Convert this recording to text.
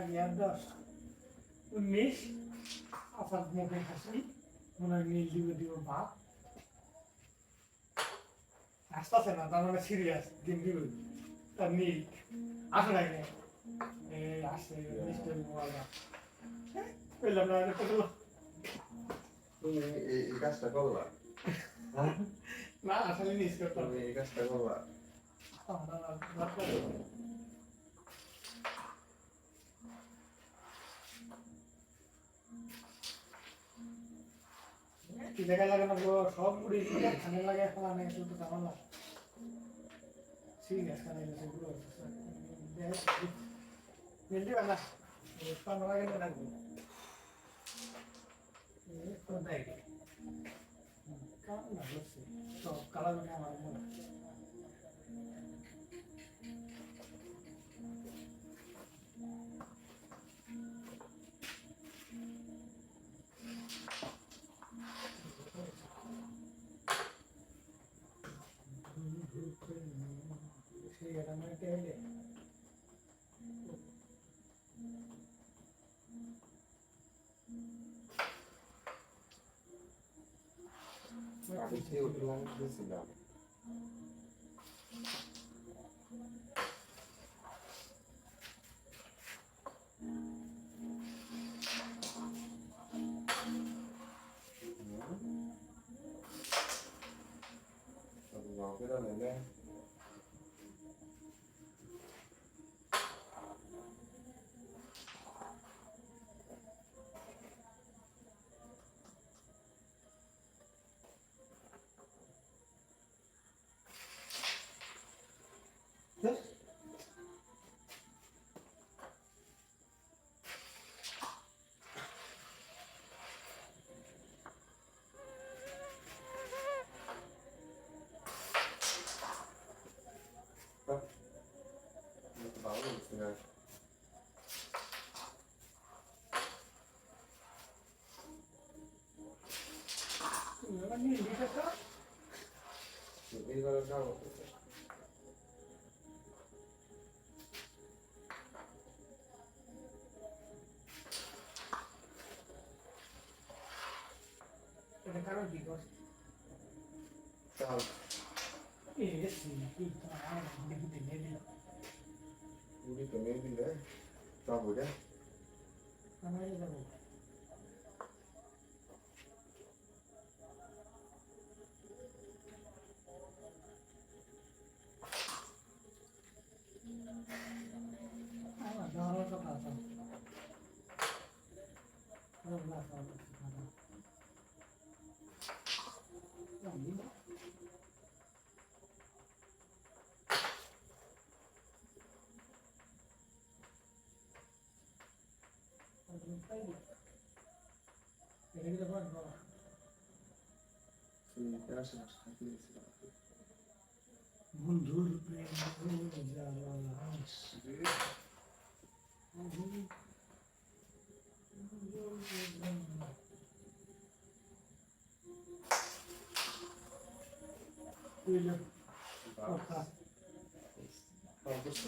10, 19, আসাদ মুখে হাসি, মনে হয় নীল দিব ভাত। হাসতেছে না, তার মানে সিরিয়াস, দিন দিব তার নীল আসে নাই এই আসে মিস্টার মোবাইল পেলাম না তুমি এই কাজটা করলা না আসলে মিস করতাম তুমি এই কাজটা করলা কি দেখা লাগে না সব পুরি খানে লাগে এখন অনেক শুধু তেমন না সিরিয়াস খানে গেছে পুরো মিলতে পারে না পান্না লাগে না লাগবে কোনটাই কারণ না বলছি তো কালার মানে আমার মনে সেই এটা মানে টেলে আমি সে উঠলাম গেছিলাম Pero nene. Yes. Baru sudah. Ini bisa kan? Ini kalau kamu. Ada karo di bos. Tahu. Iya sih, itu ada gede-gede. Ini kami bila. Tahu dah. Mana ada tahu? Jangan lupa pasang. Jangan lupa pasang. Ini. Ini kita buat apa? Ini terasa sakit. Mundur jalan. Iya. Oke. Bagus.